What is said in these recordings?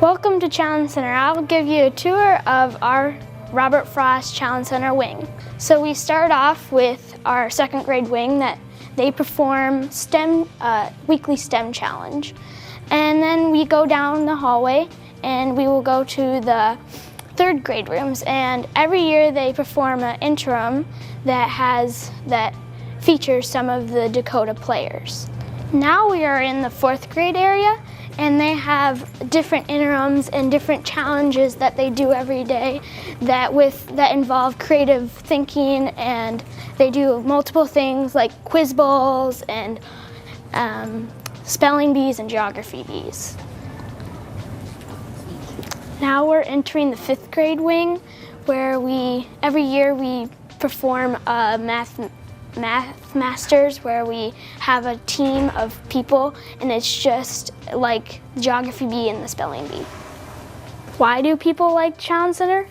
Welcome to Challenge Center. I'll give you a tour of our Robert Frost Challenge Center wing. So we start off with our second grade wing that they perform weekly STEM challenge. And then we go down the hallway and we will go to the third grade rooms, and every year they perform an interim that features some of the Dakota players. Now we are in the fourth grade area, and they have different interims and different challenges that they do every day that involve creative thinking, and they do multiple things like quiz bowls and spelling bees and geography bees. Now we're entering the fifth grade wing, where every year we perform a math masters, where we have a team of people, and it's just like the geography bee and the spelling bee. Why do people like Challenge Center?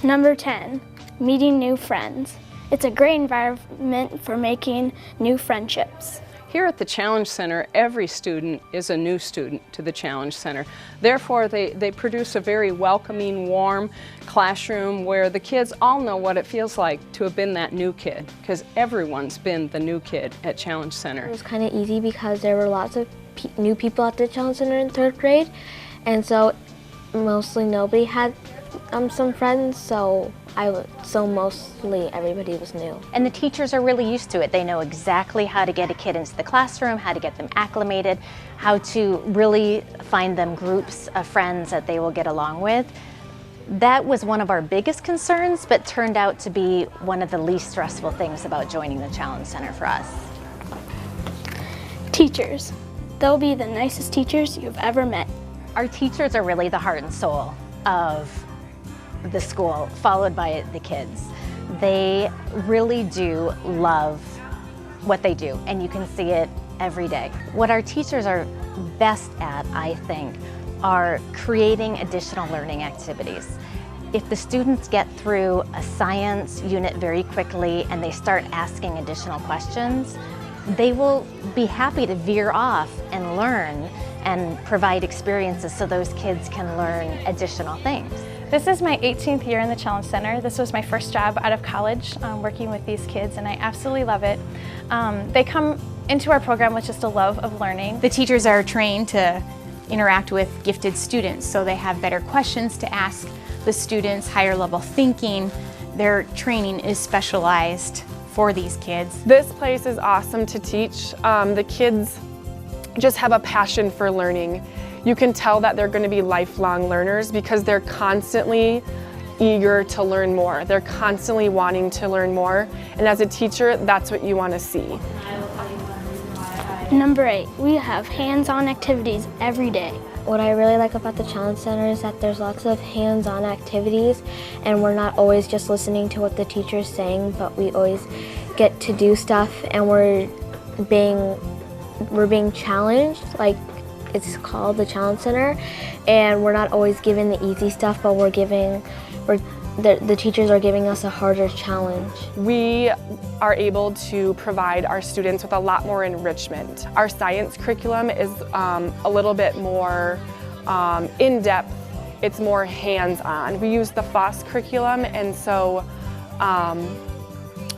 Number 10, meeting new friends. It's a great environment for making new friendships. Here at the Challenge Center, every student is a new student to the Challenge Center. Therefore, they produce a very welcoming, warm classroom where the kids all know what it feels like to have been that new kid, because everyone's been the new kid at Challenge Center. It was kind of easy because there were lots of new people at the Challenge Center in third grade, and so mostly nobody had some friends, so mostly everybody was new. And the teachers are really used to it. They know exactly how to get a kid into the classroom, how to get them acclimated, how to really find them groups of friends that they will get along with. That was one of our biggest concerns, but turned out to be one of the least stressful things about joining the Challenge Center for us. Teachers. They'll be the nicest teachers you've ever met. Our teachers are really the heart and soul of the school, followed by the kids. They really do love what they do, and you can see it every day. What our teachers are best at, I think, are creating additional learning activities. If the students get through a science unit very quickly and they start asking additional questions, they will be happy to veer off and learn and provide experiences so those kids can learn additional things. This is my 18th year in the Challenge Center. This was my first job out of college working with these kids, and I absolutely love it. They come into our program with just a love of learning. The teachers are trained to interact with gifted students, so they have better questions to ask the students, higher level thinking. Their training is specialized for these kids. This place is awesome to teach. The kids just have a passion for learning. You can tell that they're going to be lifelong learners because they're constantly eager to learn more. They're constantly wanting to learn more, and as a teacher, that's what you want to see. Number 8, we have hands-on activities every day. What I really like about the Challenge Center is that there's lots of hands-on activities, and we're not always just listening to what the teacher's saying, but we always get to do stuff, and we're being challenged, like it's called the Challenge Center, and we're not always given the easy stuff, but the teachers are giving us a harder challenge. We are able to provide our students with a lot more enrichment. Our science curriculum is a little bit more in-depth. It's more hands-on. We use the FOSS curriculum, and so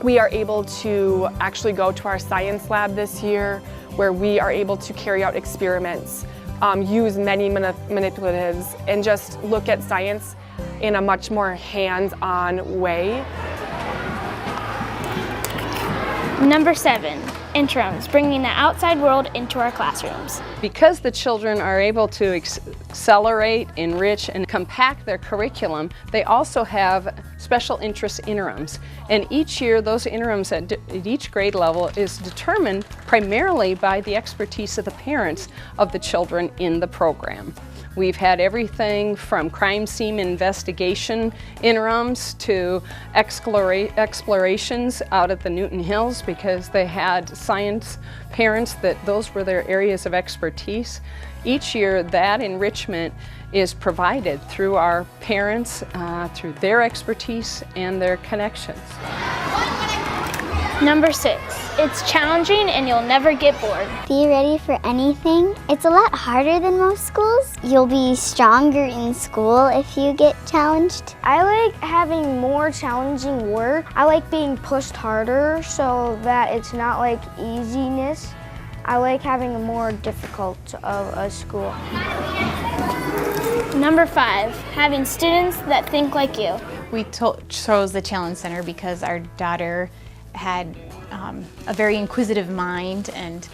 we are able to actually go to our science lab this year, where we are able to carry out experiments, use many manipulatives, and just look at science in a much more hands-on way. Number 7, interims, bringing the outside world into our classrooms. Because the children are able to accelerate, enrich, and compact their curriculum, they also have special interest interims. And each year, those interims at each grade level is determined primarily by the expertise of the parents of the children in the program. We've had everything from crime scene investigation interims to explorations out at the Newton Hills, because they had science parents that those were their areas of expertise. Each year that enrichment is provided through our parents, through their expertise and their connections. Number 6, it's challenging and you'll never get bored. Be ready for anything. It's a lot harder than most schools. You'll be stronger in school if you get challenged. I like having more challenging work. I like being pushed harder so that it's not like easiness. I like having a more difficult of a school. Number 5, having students that think like you. We chose the Challenge Center because our daughter had a very inquisitive mind and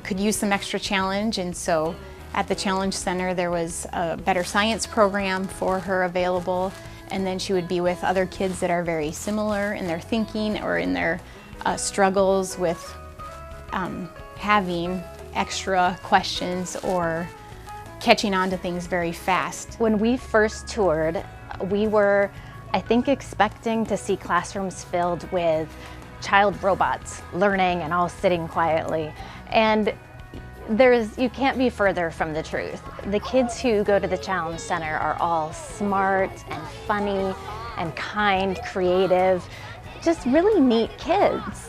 could use some extra challenge, and so at the Challenge Center there was a better science program for her available, and then she would be with other kids that are very similar in their thinking or in their struggles with having extra questions or catching on to things very fast. When we first toured, we were, I think, expecting to see classrooms filled with child robots learning and all sitting quietly. And you can't be further from the truth. The kids who go to the Challenge Center are all smart and funny and kind, creative, just really neat kids.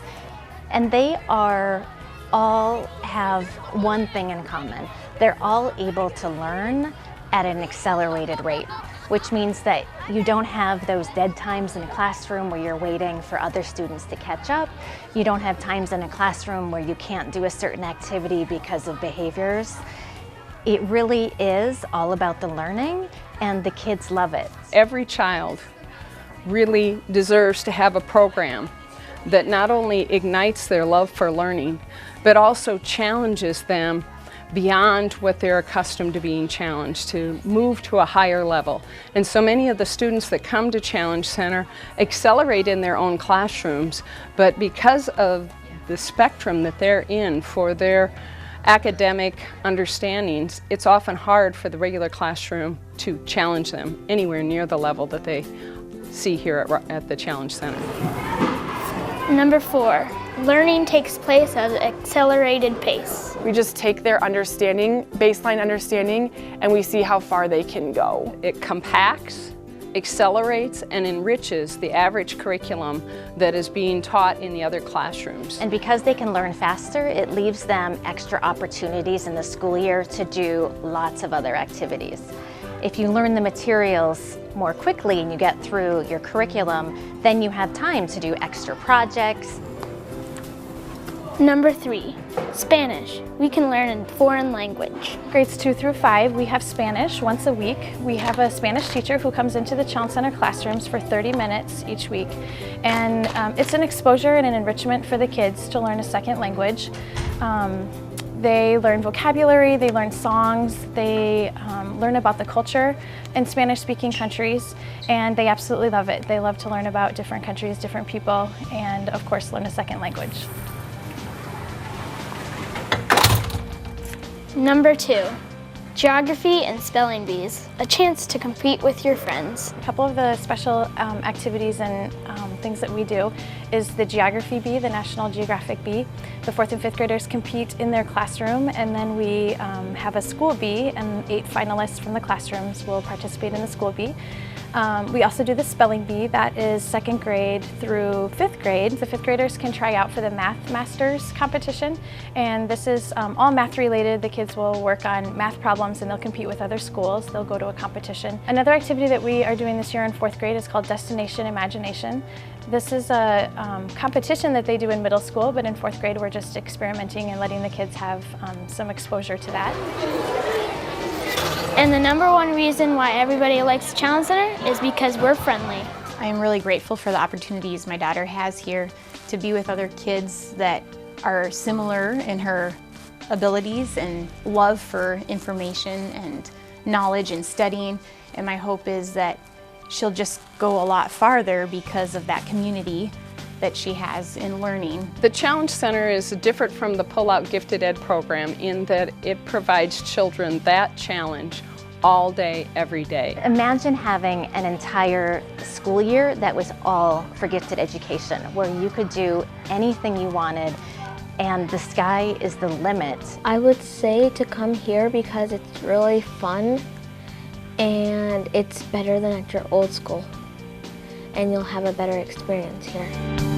And they all have one thing in common. They're all able to learn at an accelerated rate, which means that you don't have those dead times in a classroom where you're waiting for other students to catch up. You don't have times in a classroom where you can't do a certain activity because of behaviors. It really is all about the learning, and the kids love it. Every child really deserves to have a program that not only ignites their love for learning, but also challenges them beyond what they're accustomed to being challenged, to move to a higher level. And so many of the students that come to Challenge Center accelerate in their own classrooms, but because of the spectrum that they're in for their academic understandings, it's often hard for the regular classroom to challenge them anywhere near the level that they see here at the Challenge Center. Number 4, learning takes place at an accelerated pace. We just take their understanding, baseline understanding, and we see how far they can go. It compacts, accelerates, and enriches the average curriculum that is being taught in the other classrooms. And because they can learn faster, it leaves them extra opportunities in the school year to do lots of other activities. If you learn the materials more quickly and you get through your curriculum, then you have time to do extra projects. Number 3, Spanish. We can learn a foreign language. Grades 2 through 5, we have Spanish once a week. We have a Spanish teacher who comes into the Challenge Center classrooms for 30 minutes each week. And it's an exposure and an enrichment for the kids to learn a second language. They learn vocabulary, they learn songs, they learn about the culture in Spanish-speaking countries, and they absolutely love it. They love to learn about different countries, different people, and of course learn a second language. Number 2, geography and spelling bees. A chance to compete with your friends. A couple of the special activities and things that we do is the geography bee, the National Geographic bee. The 4th and 5th graders compete in their classroom, and then we have a school bee, and 8 finalists from the classrooms will participate in the school bee. We also do the spelling bee. That is 2nd grade through 5th grade. The 5th graders can try out for the Math Masters competition, and this is all math related. The kids will work on math problems and they'll compete with other schools. They'll go to a competition. Another activity that we are doing this year in 4th grade is called Destination Imagination. This is a competition that they do in middle school, but in 4th grade we're just experimenting and letting the kids have some exposure to that. And the number 1 reason why everybody likes the Challenge Center is because we're friendly. I am really grateful for the opportunities my daughter has here to be with other kids that are similar in her abilities and love for information and knowledge and studying. And my hope is that she'll just go a lot farther because of that community that she has in learning. The Challenge Center is different from the Pull-Out Gifted Ed program in that it provides children that challenge all day, every day. Imagine having an entire school year that was all for gifted education, where you could do anything you wanted and the sky is the limit. I would say to come here because it's really fun and it's better than at your old school, and you'll have a better experience here.